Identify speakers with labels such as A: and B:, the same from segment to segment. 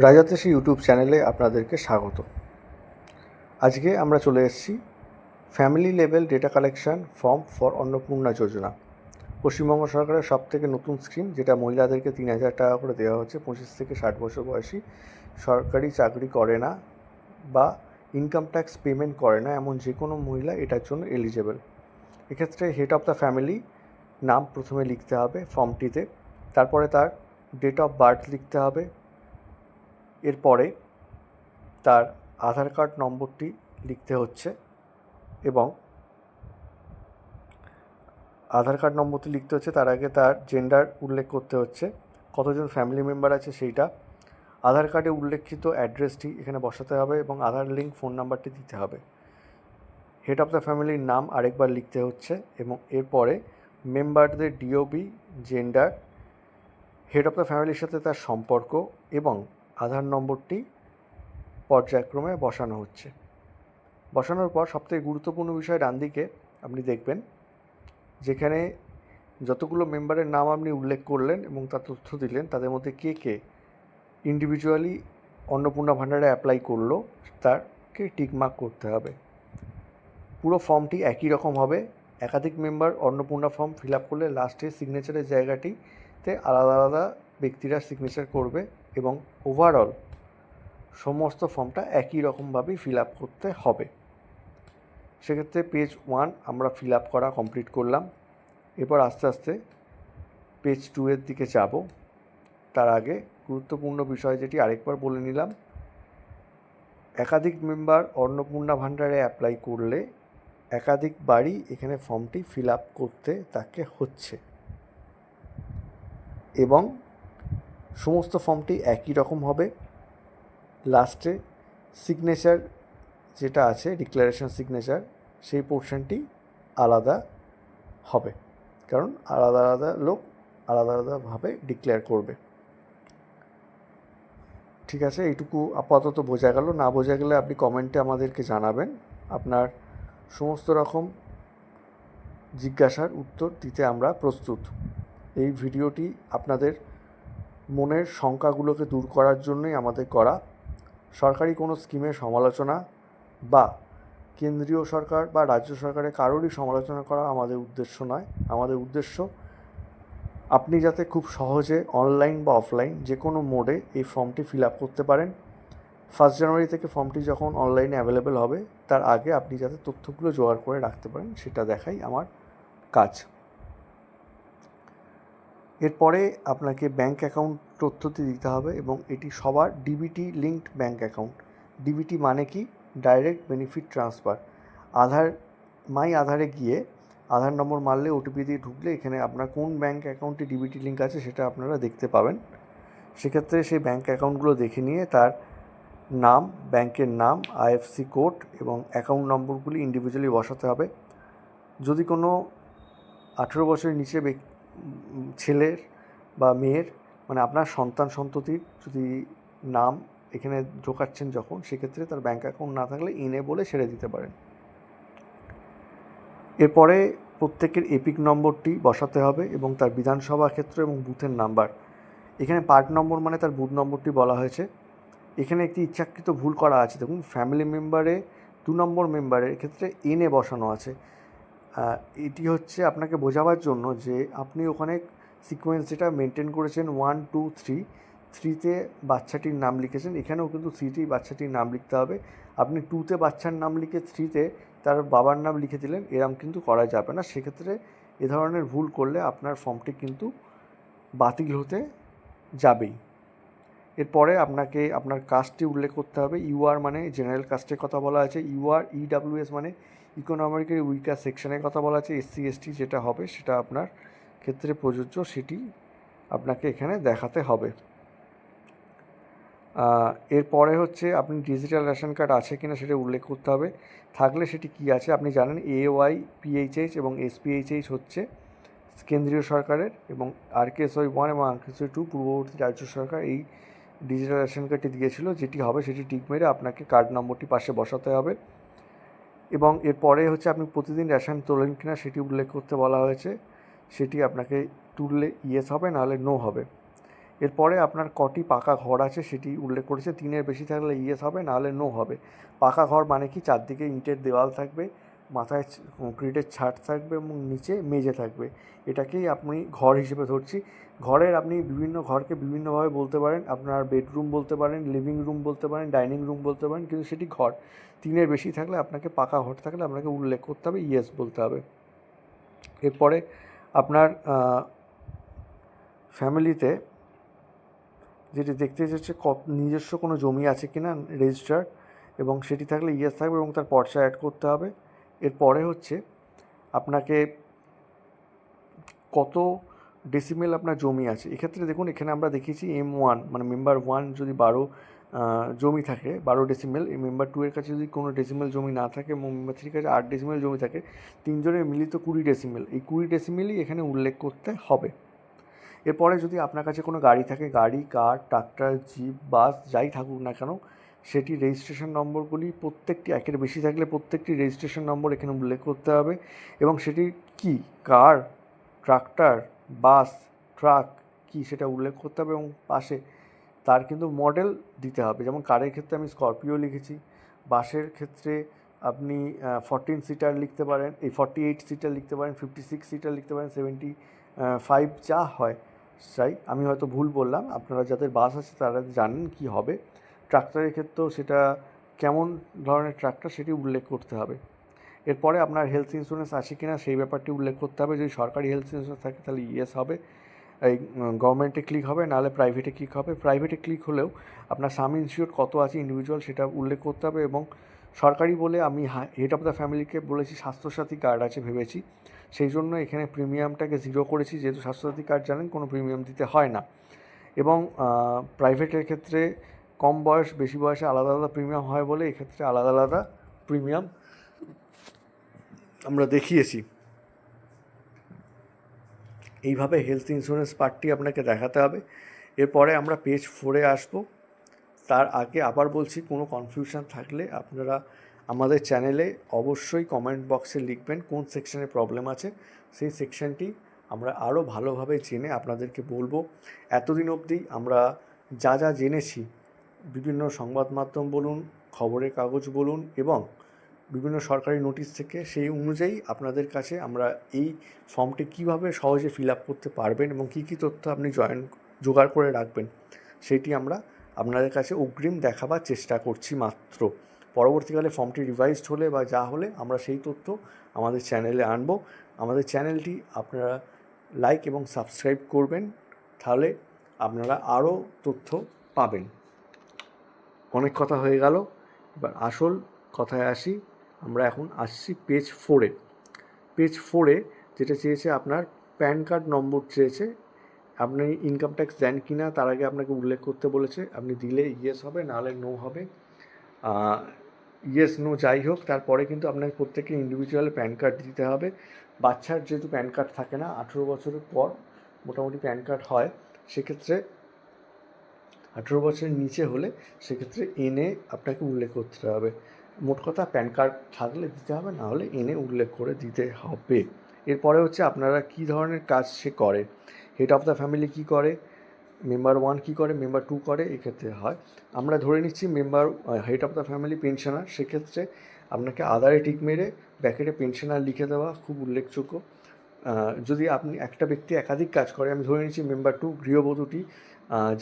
A: রাজাতেশী YouTube চ্যানেলে আপনাদেরকে স্বাগত। আজকে আমরা চলে এসেছি family level data collection form for Annapurna Yojana. Paschimbanga সরকারের সবথেকে নতুন স্কিম, যেটা মহিলাদেরকে 3,000 টাকা করে দেওয়া হচ্ছে 25 থেকে 60 বছর বয়সী, সরকারি চাকরি করে না বা ইনকাম ট্যাক্স পেমেন্ট করে না এমন যে কোনো মহিলা এটার জন্য এলিজেবল। এক্ষেত্রে হেড অফ দ্য ফ্যামিলি নাম প্রথমে লিখতে হবে ফর্মটিতে, তারপরে তার ডেট অফ বার্থ লিখতে হবে, এরপরে তার আধার কার্ড নম্বরটি লিখতে হচ্ছে এবং তার আগে তার জেন্ডার উল্লেখ করতে হচ্ছে, কতজন ফ্যামিলি মেম্বার আছে সেইটা, আধার কার্ডে উল্লেখিত অ্যাড্রেসটি এখানে বসাতে হবে এবং আধার লিঙ্ক ফোন নাম্বারটি দিতে হবে। হেড অফ দ্য ফ্যামিলির নাম আরেকবার লিখতে হচ্ছে এবং এরপরে মেম্বারদের DOB, gender, head of the ফ্যামিলির সাথে তার সম্পর্ক এবং আধার নম্বরটি পর্যায়ক্রমে বসানো হচ্ছে। বসানোর পর সবথেকে গুরুত্বপূর্ণ বিষয় ডান দিকে আপনি দেখবেন যেখানে যতগুলো মেম্বারের নাম আপনি উল্লেখ করলেন এবং তার তথ্য দিলেন, তাদের মধ্যে কে কে ইন্ডিভিজুয়ালি অন্নপূর্ণা ভাণ্ডারে অ্যাপ্লাই করলো তাকে টিকমার্ক করতে হবে। পুরো ফর্মটি একই রকম হবে। একাধিক member Annapurna form fill up করলে লাস্টে সিগনেচারের জায়গাটিতে আলাদা আলাদা ব্যক্তিরা সিগনেচার করবে এবং ওভারঅল সমস্ত ফর্মটা একই রকমভাবেই ফিল আপ করতে হবে। সেক্ষেত্রে পেজ 1 আমরা ফিল আপ করা কমপ্লিট করলাম। এরপর আস্তে আস্তে পেজ 2 এর দিকে যাব। তার আগে গুরুত্বপূর্ণ বিষয় যেটি আরেকবার বলে নিলাম, একাধিক মেম্বার অন্নপূর্ণা ভাণ্ডারে অ্যাপ্লাই করলে একাধিকবারই এখানে ফর্মটি ফিল আপ করতে তাকে হচ্ছে এবং সমস্ত ফর্মটি একই রকম হবে। লাস্টে সিগনেচার যেটা আছে, ডিক্লারেশন সিগনেচার, সেই পোর্শনটি আলাদা হবে, কারণ আলাদা আলাদা লোক আলাদা আলাদাভাবে ডিক্লেয়ার করবে। ঠিক আছে, এইটুকু আপাতত বোঝা গেল। না বোঝা গেলে আপনি কমেন্টে আমাদেরকে জানাবেন। আপনার সমস্ত রকম জিজ্ঞাসার উত্তর দিতে আমরা প্রস্তুত। এই ভিডিওটি আপনাদের মনের শঙ্কাগুলোকে দূর করার জন্যই আমাদের করা। সরকারি কোনো স্কিমের সমালোচনা বা কেন্দ্রীয় সরকার বা রাজ্য সরকারের কারোরই সমালোচনা করা আমাদের উদ্দেশ্য নয়। আমাদের উদ্দেশ্য আপনি যাতে খুব সহজে অনলাইন বা অফলাইন যে কোনো মোডে এই ফর্মটি ফিল আপ করতে পারেন। 1 জানুয়ারি থেকে ফর্মটি যখন অনলাইনে অ্যাভেলেবেল হবে তার আগে আপনি যাতে তথ্যগুলো জোগাড় করে রাখতে পারেন, সেটা দেখাই আমার কাজ। এরপরে আপনাকে ব্যাঙ্ক অ্যাকাউন্ট তথ্যটি দিতে হবে এবং এটি সবার DBT linked bank account. DBT মানে কি? Direct benefit transfer. আধারে গিয়ে আধার নম্বর মারলে ওটিপি দিয়ে ঢুকলে এখানে আপনার কোন ব্যাঙ্ক অ্যাকাউন্টে ডিবিটি লিঙ্ক আছে সেটা আপনারা দেখতে পাবেন। সেক্ষেত্রে সেই ব্যাঙ্ক অ্যাকাউন্টগুলো দেখে নিয়ে তার নাম, ব্যাংকের নাম, আইএফসি কোড এবং অ্যাকাউন্ট নম্বরগুলি ইন্ডিভিজুয়ালি বসাতে হবে। যদি কোনো 18 বছরের নিচে ছেলের বা মেয়ের, মানে আপনার সন্তান সন্ততির যদি নাম এখানে ঢোকাচ্ছেন যখন, সেক্ষেত্রে তার ব্যাঙ্ক অ্যাকাউন্ট না থাকলে ইনে বলে ছেড়ে দিতে পারেন। এরপরে প্রত্যেকের এপিক নম্বরটি বসাতে হবে এবং তার বিধানসভা ক্ষেত্র এবং বুথের নাম্বার। এখানে পার্ট নম্বর মানে তার বুথ নম্বরটি বলা হয়েছে। এখানে একটি ইচ্ছাকৃত ভুল করা আছে, দেখুন ফ্যামিলি মেম্বারে 2 নম্বর মেম্বারের ক্ষেত্রে এনে বসানো আছে। এটি হচ্ছে আপনাকে বোঝাবার জন্য যে আপনি ওখানে সিকোয়েন্স যেটা মেনটেন করেছেন 1, 2, 3, 3তে বাচ্চাটির নাম লিখেছেন, এখানেও কিন্তু 3তেই বাচ্চাটির নাম লিখতে হবে। আপনি 2তে বাচ্চার নাম লিখে 3তে তার বাবার নাম লিখে দিলেন, এরম কিন্তু করা যাবে না। সেক্ষেত্রে এ ধরনের ভুল করলে আপনার ফর্মটি কিন্তু বাতিল হতে যাবেই। এরপরে আপনাকে আপনার কাস্টটি উল্লেখ করতে হবে। ইউআর মানে জেনারেল কাস্টের কথা বলা আছে, ইডাব্লিউএস মানে ইকোনমিক্যালি উইকার সেকশনের কথা বলা আছে, এসসি এসটি যেটা হবে সেটা আপনার ক্ষেত্রে প্রযোজ্য, সেটি আপনাকে এখানে দেখাতে হবে। এরপরে হচ্ছে আপনি ডিজিটাল রেশন কার্ড আছে কিনা সেটা উল্লেখ করতে হবে। থাকলে সেটি কি আছে আপনি জানেন। AY, PHH এবং SPHH হচ্ছে কেন্দ্রীয় সরকারের এবং RKSY 1 এবং RKSY 2 পূর্ববর্তী রাজ্য সরকার এই ডিজিটাল রেশন কার্ডটি দিয়েছিল। যেটি হবে সেটি টিক মেরে আপনাকে কার্ড নম্বরটি পাশে বসাতে হবে এবং এরপরে হচ্ছে আপনি প্রতিদিন রেশন তোলেন কিনা সেটি উল্লেখ করতে বলা হয়েছে। সেটি আপনাকে তুললে ইয়েস হবে, নাহলে নো হবে। এরপরে আপনার কটি পাকা ঘর আছে সেটি উল্লেখ করেছে। 3-এর বেশি থাকলে ইয়েস হবে, নাহলে নো হবে। পাকা ঘর মানে কি, চারদিকে ইটের দেওয়াল থাকবে, মাথায় কংক্রিটের ছাদ থাকবে এবং নিচে মেঝে থাকবে, এটাকেই আপনি ঘর হিসেবে ধরছি। ঘরের আপনি বিভিন্ন ঘরকে বিভিন্নভাবে বলতে পারেন, আপনার বেডরুম বলতে পারেন, লিভিং রুম বলতে পারেন, ডাইনিং রুম বলতে পারেন, কিন্তু সেটি ঘর। 3-এর বেশি থাকলে আপনাকে, পাকা ঘর থাকলে আপনাকে উল্লেখ করতে হবে, ইয়েস বলতে হবে। এরপরে আপনার ফ্যামিলিতে যেটি দেখতে চাইছে নিজস্ব কোনো জমি আছে কি না রেজিস্টার্ড, এবং সেটি থাকলে ইয়েস থাকবে এবং তার পর্চা অ্যাড করতে হবে। এরপরে হচ্ছে আপনাকে কত ডেসিমেল আপনার জমি আছে। এক্ষেত্রে দেখুন, এখানে আমরা দেখিয়েছি M1, মানে মেম্বার 1 যদি 12 জমি থাকে, 12 ডেসিমেল, এই মেম্বার 2 এর কাছে যদি কোনো ডেসিমেল জমি না থাকে এবং মেম্বার 3 কাছে 8 ডেসিমেল জমি থাকে, তিনজনের মিলিত 20 ডেসিমেল, এই 20 ডেসিমেলই এখানে উল্লেখ করতে হবে। এরপরে যদি আপনার কাছে কোনো গাড়ি থাকে, গাড়ি, কার, ট্রাক্টর, জিপ, বাস যাই থাকুক না কেন, সেটি রেজিস্ট্রেশন নম্বরগুলি প্রত্যেকটি, 1-এর বেশি থাকলে প্রত্যেকটি রেজিস্ট্রেশন নম্বর এখানে উল্লেখ করতে হবে। এবং সেটি কি, কার, ট্রাক্টর, বাস, ট্রাক কি, সেটা উল্লেখ করতে হবে এবং পাশে তার কিন্তু মডেল দিতে হবে। যেমন কারের ক্ষেত্রে আমি স্করপিও লিখেছি, বাসের ক্ষেত্রে আপনি 14 সিটার লিখতে পারেন, 48 সিটার লিখতে পারেন, 56 সিটার লিখতে পারেন, 75 যা হয় চাই। আমি হয়তো ভুল বললাম, আপনারা যাদের বাস আছে তারা জানেন কি হবে। ট্রাক্টরের ক্ষেত্রেও সেটা কেমন ধরনের ট্রাক্টর সেটি উল্লেখ করতে হবে। এরপরে আপনার হেলথ ইন্স্যুরেন্স আছে কি না সেই ব্যাপারটি উল্লেখ করতে হবে। যদি সরকারি হেলথ ইন্স্যুরেন্স থাকে তাহলে ইয়েস হবে, এই গভর্নমেন্টে ক্লিক হবে, নাহলে প্রাইভেটে ক্লিক হবে। প্রাইভেটে ক্লিক হলেও আপনার সাম ইনস্যুরেড কত আছে ইন্ডিভিজুয়াল সেটা উল্লেখ করতে হবে। এবং সরকারি বলে আমি হেড অফ দ্য ফ্যামিলিকে বলেছি স্বাস্থ্যসাথী কার্ড আছে ভেবেছি, সেই জন্য এখানে প্রিমিয়ামটাকে 0 করেছি, যেহেতু স্বাস্থ্যসাথী কার্ড জানেন কোনো প্রিমিয়াম দিতে হয় না। এবং প্রাইভেটের ক্ষেত্রে কম বয়স বেশি বয়সে আলাদা আলাদা প্রিমিয়াম হয় বলে এক্ষেত্রে আলাদা আলাদা প্রিমিয়াম আমরা দেখিয়েছি। এইভাবে হেলথ ইন্স্যুরেন্স পার্টটি আপনাকে দেখাতে হবে। এরপরে আমরা পেজ 4-এ আসব। তার আগে আবার বলছি, কোনো কনফিউশন থাকলে আপনারা আমাদের চ্যানেলে অবশ্যই কমেন্ট বক্সে লিখবেন কোন সেকশনে প্রবলেম আছে, সেই সেকশনটি আমরা আরও ভালোভাবে জেনে আপনাদেরকে বলবো। এতদিন অবধি আমরা যা যা জেনেছি, বিভিন্ন সংবাদ মাধ্যম বলুন, খবরের কাগজ বলুন এবং বিভিন্ন সরকারি নোটিশ থেকে, সেই অনুযায়ী আপনাদের কাছে আমরা এই ফর্মটি কীভাবে সহজে ফিল আপ করতে পারবেন এবং কী কী তথ্য আপনি জোগাড় করে রাখবেন সেইটি আমরা আপনাদের কাছে অগ্রিম দেখাবার চেষ্টা করছি মাত্র। পরবর্তীকালে ফর্মটি রিভাইজড হলে বা যা হলে আমরা সেই তথ্য আমাদের চ্যানেলে আনবো। আমাদের চ্যানেলটি আপনারা লাইক এবং সাবস্ক্রাইব করবেন, তাহলে আপনারা আরও তথ্য পাবেন। অনেক কথা হয়ে গেল, এবার আসল কথায় আসি। আমরা এখন আসছি পেজ 4-এ। পেজ 4-এ যেটা চেয়েছে, আপনার প্যান কার্ড নম্বর চেয়েছে। আপনি ইনকাম ট্যাক্স দেন কি না তার আগে আপনাকে উল্লেখ করতে বলেছে, আপনি দিলে ইয়েস হবে, নাহলে নো হবে। ইয়েস নো যাই হোক, তারপরে কিন্তু আপনাকে প্রত্যেককে ইন্ডিভিজুয়াল প্যান কার্ড দিতে হবে। বাচ্চার যেহেতু প্যান কার্ড থাকে না, 18 বছরের পর মোটামুটি প্যান কার্ড হয়, সেক্ষেত্রে 18 বছরের নিচে হলে সেক্ষেত্রে এনে আপনাকে উল্লেখ করতে হবে। মোট কথা প্যান কার্ড থাকলে দিতে হবে, না হলে এনে উল্লেখ করে দিতে হবে। এরপরে হচ্ছে আপনারা কী ধরনের কাজ সে করে, হেড অফ দ্য ফ্যামিলি কী করে, মেম্বার 1 কী করে, মেম্বার 2 করে, এক্ষেত্রে হয়। আমরা ধরে নিচ্ছি head of the family pensioner, সেক্ষেত্রে আপনাকে আধারে টিক মেরে ব্যাকেটে পেনশনার লিখে দেওয়া খুব উল্লেখযোগ্য। যদি আপনি একটা ব্যক্তি একাধিক কাজ করে, আমি ধরে নিচ্ছি মেম্বার 2 গৃহবধূটি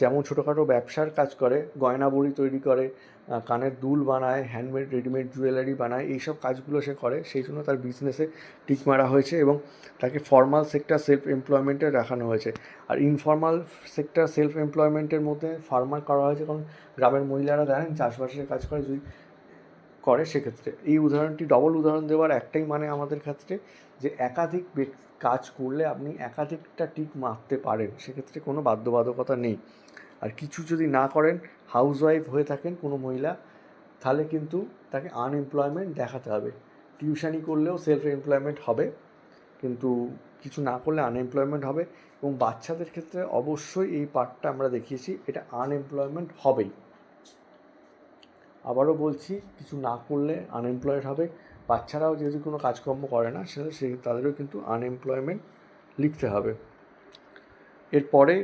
A: যেমন ছোটোখাটো ব্যবসার কাজ করে, গয়না বড়ি তৈরি করে, কানের দুল বানায়, হ্যান্ডমেড রেডিমেড জুয়েলারি বানায়, এইসব কাজগুলো সে করে, সেই জন্য তার বিজনেসে টিক মারা হয়েছে এবং তাকে ফর্মাল সেক্টর সেলফ এমপ্লয়মেন্টে রাখানো হয়েছে। আর ইনফর্মাল সেক্টর সেলফ এমপ্লয়মেন্টের মধ্যে ফার্মার করা হয়েছে, কারণ গ্রামের মহিলারা জানেন চাষবাসের কাজ করে, যদি করে সেক্ষেত্রে এই উদাহরণটি ডবল উদাহরণ দেওয়ার একটাই মানে আমাদের ক্ষেত্রে, যে একাধিক কাজ করলে আপনি একাধিকটা টিক মারতে পারেন, সেক্ষেত্রে কোনো বাধ্যবাধকতা নেই। আর কিছু যদি না করেন, হাউসওয়াইফ হয়ে থাকেন কোনো মহিলা, তাহলে কিন্তু তাকে আনএমপ্লয়মেন্ট দেখাতে হবে। টিউশানি করলেও সেলফ এমপ্লয়মেন্ট হবে, কিন্তু কিছু না করলে আনএমপ্লয়মেন্ট হবে। এবং বাচ্চাদের ক্ষেত্রে অবশ্যই এই পার্টটা আমরা দেখিয়েছি, এটা আনএমপ্লয়মেন্ট হবেই। আবারও বলছি, কিছু না করলে আনএমপ্লয়েড হবে। বাচ্চারাও যেহেতু কোনো কাজকর্ম করে না, তাদেরও কিন্তু আনএমপ্লয়মেন্ট লিখতে হবে। এরপরে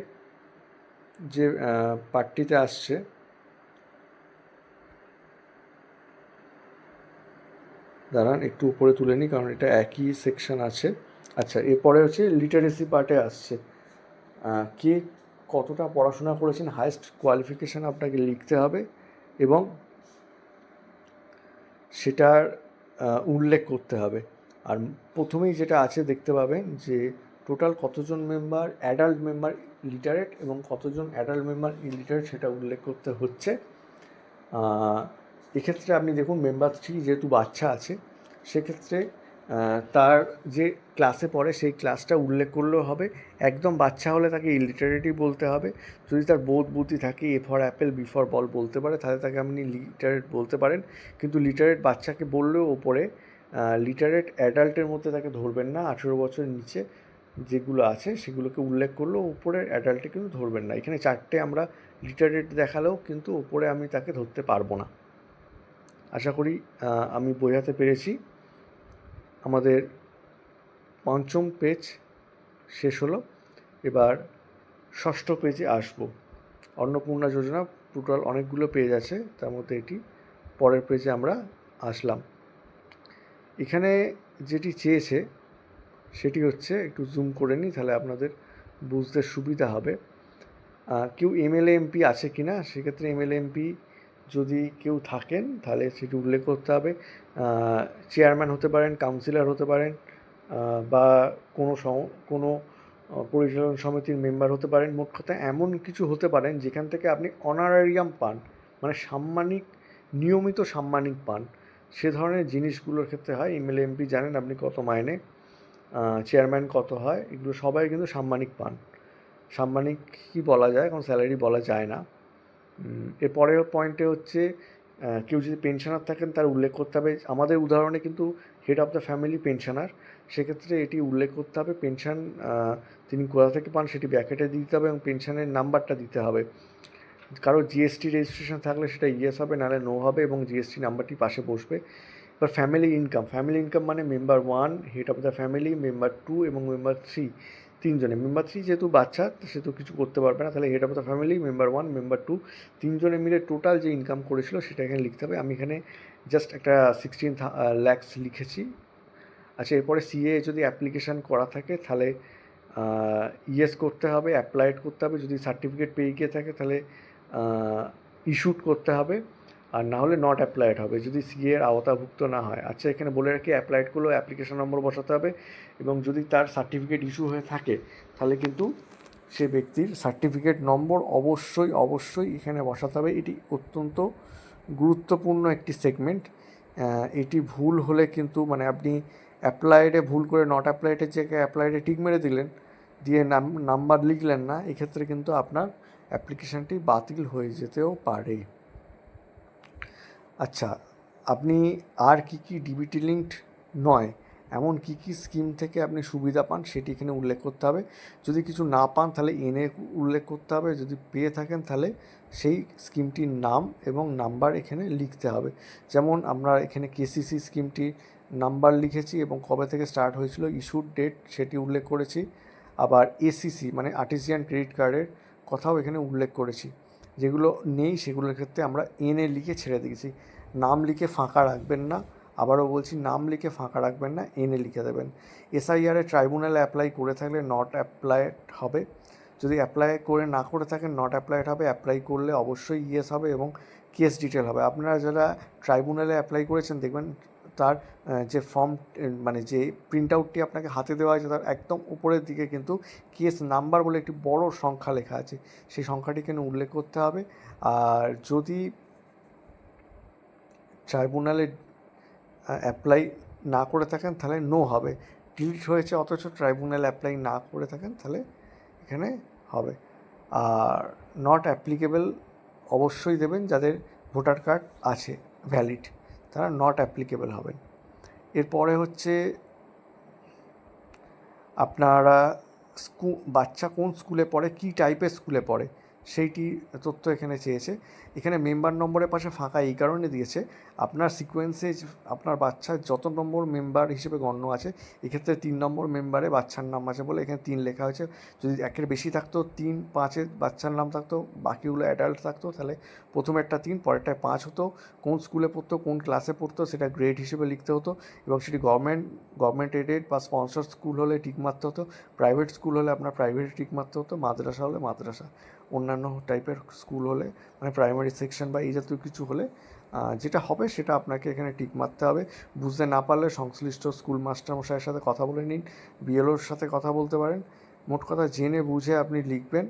A: যে পার্টটিতে আসছে, দাঁড়ান একটু উপরে তুলে নিই কারণ এটা একই সেকশন আছে। আচ্ছা, এরপরে হচ্ছে লিটারেসি পার্টে আসছে। কে কতটা পড়াশোনা করেছেন, হাইয়েস্ট কোয়ালিফিকেশান আপনাকে লিখতে হবে এবং সেটার উল্লেখ করতে হবে। আর প্রথমেই যেটা আছে দেখতে পাবেন যে টোটাল কতজন মেম্বার অ্যাডাল্ট মেম্বার লিটারেট এবং কতজন অ্যাডাল্ট মেম্বার ইলিটারেট সেটা উল্লেখ করতে হচ্ছে। এক্ষেত্রে আপনি দেখুন মেম্বার 3 যেহেতু বাচ্চা আছে, সেক্ষেত্রে তার যে ক্লাসে পড়ে সেই ক্লাসটা উল্লেখ করলেও হবে। একদম বাচ্চা হলে তাকে ইলিটারেটই বলতে হবে। যদি তার বোধ বুদ্ধি থাকে, A for apple B for ball বলতে পারে, তাহলে তাকে আপনি লিটারেট বলতে পারেন। কিন্তু লিটারেট বাচ্চাকে বললেও ওপরে লিটারেট অ্যাডাল্টের মধ্যে তাকে ধরবেন না। 18 বছরের নিচে যেগুলো আছে সেগুলোকে উল্লেখ করলেও উপরের অ্যাডাল্টে কিন্তু ধরবেন না। এখানে 4টে আমরা লিটারেট দেখালেও কিন্তু ওপরে আমি তাকে ধরতে পারবো না। আশা করি আমি বোঝাতে পেরেছি। আমাদের 5ম পেজ শেষ হলো, এবার 6ষ্ঠ পেজে আসবো। অন্নপূর্ণা যোজনা টোটাল অনেকগুলো পেজ আছে, তার মধ্যে এটি পরের পেজে আমরা আসলাম। এখানে যেটি চেয়েছে সেটি হচ্ছে, একটু জুম করে নিই তাহলে আপনাদের বুঝতে সুবিধা হবে। কেউ এমএলএ এমপি আছে কি না, সেক্ষেত্রে এমএলএ এমপি যদি কেউ থাকেন তাহলে সেটি উল্লেখ করতে হবে। চেয়ারম্যান হতে পারেন, কাউন্সিলর হতে পারেন, বা কোনো পরিচালন সমিতির মেম্বার হতে পারেন। মোট কথা এমন কিছু হতে পারেন যেখান থেকে আপনি অনারারিয়াম পান, মানে সাম্মানিক, নিয়মিত সাম্মানিক পান। সে ধরনের জিনিসগুলোর ক্ষেত্রে হয়। এমএলএ এমপি জানেন আপনি কত মাইনে, চেয়ারম্যান কত হয়, এগুলো সবাই কিন্তু সাম্মানিক পান। সাম্মানিক কি বলা যায়, এখন স্যালারি বলা যায় না। এর পরের পয়েন্টে হচ্ছে কেউ যদি পেনশনার থাকেন তার উল্লেখ করতে হবে। আমাদের উদাহরণে কিন্তু head of the family pensioner, সেক্ষেত্রে এটি উল্লেখ করতে হবে। পেনশন তিনি কোথা থেকে পান সেটি ব্র্যাকেটে দিতে হবে এবং পেনশনের নাম্বারটা দিতে হবে। কারো জিএসটি রেজিস্ট্রেশন থাকলে সেটা ইয়েস হবে, নাহলে নো হবে এবং জিএসটি নাম্বারটি পাশে বসবে। এবার ফ্যামিলি ইনকাম মানে member 1 head of the family, member 2 এবং মেম্বার 3, তিনজনে। মেম্বার 3 যেহেতু বাচ্চা সে তো কিছু করতে পারবে না, তাহলে head of the family, member 1, member 2 তিনজনে মিলে টোটাল যে ইনকাম করেছিল সেটা এখানে লিখতে হবে। আমি এখানে জাস্ট একটা 16 lakhs লিখেছি। আচ্ছা, এরপরে সিএ যদি অ্যাপ্লিকেশান করা থাকে তাহলে ইয়েস করতে হবে, অ্যাপ্লাইড করতে হবে। যদি সার্টিফিকেট পেয়ে গিয়ে থাকে তাহলে ইস্যুড করতে হবে, আর না হলে নট অ্যাপ্লাইড হবে যদি সিএর আওতাভুক্ত না হয়। আচ্ছা, এখানে বলে রাখি অ্যাপ্লাইড করলেও অ্যাপ্লিকেশন নম্বর বসাতে হবে এবং যদি তার সার্টিফিকেট ইস্যু হয়ে থাকে তাহলে কিন্তু সে ব্যক্তির সার্টিফিকেট নম্বর অবশ্যই এখানে বসাতে হবে। এটি অত্যন্ত গুরুত্বপূর্ণ একটি সেগমেন্ট। এটি ভুল হলে কিন্তু, মানে আপনি অ্যাপ্লাইডে ভুল করে নট অ্যাপ্লাইডের জায়গায় অ্যাপ্লাইডে টিক মেরে দিলেন, দিয়ে নাম্বার লিখলেন না, এক্ষেত্রে কিন্তু আপনার অ্যাপ্লিকেশানটি বাতিল হয়ে যেতেও পারে। আচ্ছা, আপনি আর কি ডিবিটি লিঙ্কড নয় এমন কি স্কিম থেকে আপনি সুবিধা পান সেটি এখানে উল্লেখ করতে হবে। যদি কিছু না পান তাহলে এনে উল্লেখ করতে হবে। যদি পেয়ে থাকেন তাহলে সেই স্কিমটির নাম এবং নাম্বার এখানে লিখতে হবে। যেমন আমরা এখানে কেসিসি স্কিমটি নাম্বার লিখেছি এবং কবে থেকে স্টার্ট হয়েছিল, ইস্যুড ডেট সেটি উল্লেখ করেছি। আবার এসিসি মানে আর্টিসিয়ান ক্রেডিট কার্ডের কথাও এখানে উল্লেখ করেছি। যেগুলো নেই সেগুলোর ক্ষেত্রে আমরা এনে লিখে ছেড়ে দিয়েছি। নাম লিখে ফাঁকা রাখবেন না, আবারও বলছি নাম লিখে ফাঁকা রাখবেন না, এনে লিখে দেবেন। এসআইআরে ট্রাইব্যুনালে অ্যাপ্লাই করে থাকলে নট অ্যাপ্লাইড হবে। যদি অ্যাপ্লাই করে না করে থাকেন নট অ্যাপ্লাইড হবে। অ্যাপ্লাই করলে অবশ্যই ইয়েস হবে এবং কেস ডিটেল হবে। আপনারা যারা ট্রাইব্যুনালে অ্যাপ্লাই করেছেন দেখবেন তার যে ফর্ম, মানে যে প্রিন্ট আউটটি আপনাকে হাতে দেওয়া আছে তার একদম উপরের দিকে কিন্তু কেস নাম্বার বলে একটি বড় সংখ্যা লেখা আছে, সেই সংখ্যাটি এখানে উল্লেখ করতে হবে। আর যদি ট্রাইব্যুনালে অ্যাপ্লাই না করে থাকেন তাহলে নো হবে। ডিলিট হয়েছে অথচ ট্রাইব্যুনাল অ্যাপ্লাই না করে থাকেন তাহলে এখানে হবে। আর নট অ্যাপ্লিকেবল অবশ্যই দেবেন, যাদের ভোটার কার্ড আছে ভ্যালিড তারা নট অ্যাপ্লিকেবল হবেন। এরপরে হচ্ছে আপনারা বাচ্চা কোন স্কুলে পড়ে, কী টাইপের স্কুলে পড়ে সেইটি তথ্য এখানে চেয়েছে। এখানে মেম্বার নম্বরের পাশে ফাঁকা এই কারণে দিয়েছে, আপনার সিকোয়েন্সে আপনার বাচ্চার যত নম্বর মেম্বার হিসেবে গণ্য আছে, এক্ষেত্রে 3 নম্বর মেম্বারে বাচ্চার নাম আছে বলে এখানে 3 লেখা হয়েছে। যদি একের বেশি থাকতো, 3, 5-এর বাচ্চার নাম থাকতো, বাকিগুলো অ্যাডাল্ট থাকতো, তাহলে প্রথমেরটা 3, পরেরটায় 5 হতো। কোন স্কুলে পড়তো, কোন ক্লাসে পড়তো সেটা গ্রেড হিসেবে লিখতে হতো, এবং সেটি গভর্নমেন্ট এডেড বা স্পন্সর স্কুল হলে টিক মারতে হতো, প্রাইভেট স্কুল হলে আপনার প্রাইভেটে টিক মারতে হতো, মাদ্রাসা হলে মাদ্রাসা, অন্যান্য টাইপের স্কুল হলে মানে প্রাইমারি সেকশন বা এই জাতীয় কিছু হলে যেটা হবে সেটা আপনাকে এখানে টিক মারতে হবে। বুঝতে না পারলে সংশ্লিষ্ট স্কুল মাস্টারমশাইয়ের সাথে কথা বলে নিন, বিএলওর সাথে কথা বলতে পারেন। মোট কথা জেনে বুঝে আপনি লিখবেন।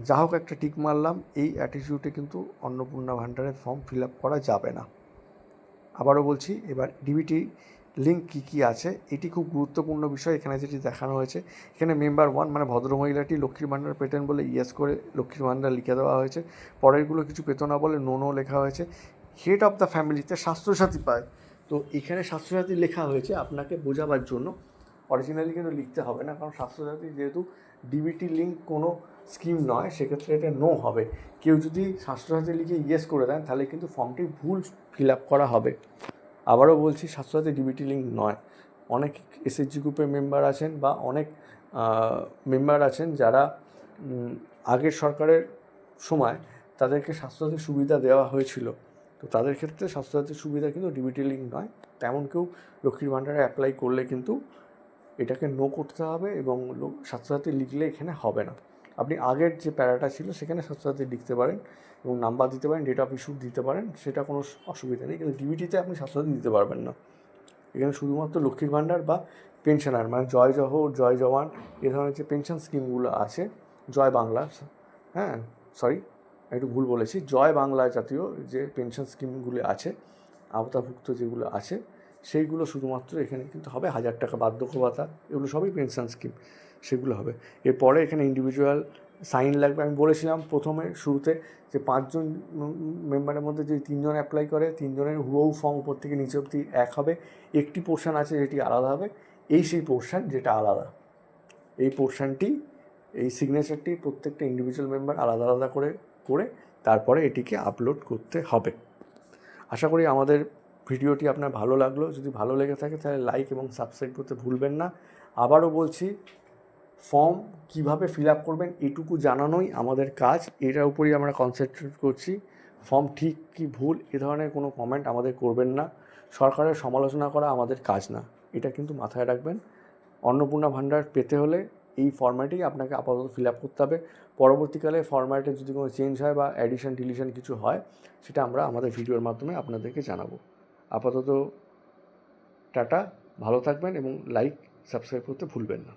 A: যা হোক একটা টিক মারলাম, এই অ্যাটিটিউডে কিন্তু অন্নপূর্ণা ভাণ্ডারের ফর্ম ফিল আপ করা যাবে না। আবারও বলছি, এবার ডিবিটি লিঙ্ক কী আছে, এটি খুব গুরুত্বপূর্ণ বিষয়। এখানে যেটি দেখানো হয়েছে, এখানে মেম্বার 1 মানে ভদ্রমহিলাটি লক্ষ্মীর ভাণ্ডার পেতেন বলে ইয়েস করে লক্ষ্মীর ভাণ্ডার লিখে দেওয়া হয়েছে। পরেরগুলো কিছু পেত না বলে নো লেখা হয়েছে। হেড অফ দ্য ফ্যামিলিতে স্বাস্থ্যসাথী পায়, তো এখানে স্বাস্থ্যসাথী লেখা হয়েছে আপনাকে বোঝাবার জন্য, অরিজিনালি কিন্তু লিখতে হবে না, কারণ স্বাস্থ্যসাথী যেহেতু ডিবিটি লিঙ্ক কোনো স্কিম নয়, সেক্ষেত্রে এটা নো হবে। কেউ যদি স্বাস্থ্যসাথী লিখে ইয়েস করে দেন তাহলে কিন্তু ফর্মটি ভুল ফিল আপ করা হবে। আবারও বলছি, স্বাস্থ্যসাথী ডিবিটি লিঙ্ক নয়। অনেক এসএইচজি গ্রুপের মেম্বার আছেন বা অনেক মেম্বার আছেন যারা আগের সরকারের সময় তাদেরকে স্বাস্থ্যসাথী সুবিধা দেওয়া হয়েছিল, তো তাদের ক্ষেত্রে স্বাস্থ্যসাথী সুবিধা কিন্তু ডিবিটি লিঙ্ক নয়। তেমন কেউ লক্ষ্মীর ভাণ্ডারে অ্যাপ্লাই করলে কিন্তু এটাকে নো করতে হবে, এবং স্বাস্থ্যসাথী লিখলে এখানে হবে না। আপনি আগের যে প্যারাটা ছিল সেখানে স্বাস্থ্যসাথী লিখতে পারেন এবং নাম্বার দিতে পারেন, ডেট অফ ইস্যু দিতে পারেন, সেটা কোনো অসুবিধা নেই। কিন্তু ডিবিটিতে আপনি স্বাস্থ্যসাথী দিতে পারবেন না। এখানে শুধুমাত্র লক্ষ্মীর ভাণ্ডার বা পেনশনার মানে জয় জওহর, জয় জওয়ান এ ধরনের যে পেনশন স্কিমগুলো আছে, জয় বাংলা, হ্যাঁ সরি একটু ভুল বলেছি, জয় বাংলা জাতীয় যে পেনশন স্কিমগুলো আছে, আওতাভুক্ত যেগুলো আছে, সেইগুলো শুধুমাত্র এখানে কিন্তু হবে। 1000 টাকা বার্ধক্য ভাতা, এগুলো সবই পেনশন স্কিম, সেগুলো হবে। এরপরে এখানে ইন্ডিভিজুয়াল সাইন লাগবে। আমি বলেছিলাম প্রথমে শুরুতে যে 5 জন মেম্বারের মধ্যে যদি 3 জন অ্যাপ্লাই করে, 3 জনের হুবহু ফর্ম উপর থেকে নিচে অবধি এক হবে। একটি পোর্শান আছে যেটি আলাদা হবে, সেই পোর্শান যেটা আলাদা, এই পোর্শানটি, এই সিগনেচারটি প্রত্যেকটা ইন্ডিভিজুয়াল মেম্বার আলাদা আলাদা করে তারপরে এটিকে আপলোড করতে হবে। আশা করি আমাদের ভিডিওটি আপনার ভালো লাগলো। যদি ভালো লেগে থাকে তাহলে লাইক এবং সাবস্ক্রাইব করতে ভুলবেন না। আবারও বলছি, ফর্ম কিভাবে ফিল আপ করবেন এটুকু জানানোই আমাদের কাজ, এটার উপরই আমরা কনসেন্ট্রেট করছি। ফর্ম ঠিক কি ভুল এ ধরনের কোনো কমেন্ট আমাদের করবেন না। সরকারের সমালোচনা করা আমাদের কাজ না, এটা কিন্তু মাথায় রাখবেন। অন্নপূর্ণা ভাণ্ডার পেতে হলে এই ফরম্যাটেই আপনাকে আপাতত ফিল আপ করতে হবে। পরবর্তীকালে ফরম্যাটে যদি কোনো চেঞ্জ হয় বা অ্যাডিশন ডিলিশন কিছু হয়, সেটা আমরা আমাদের ভিডিওর মাধ্যমে আপনাদেরকে জানাবো। আপাতত টাটা, ভালো থাকবেন এবং লাইক সাবস্ক্রাইব করতে ভুলবেন না।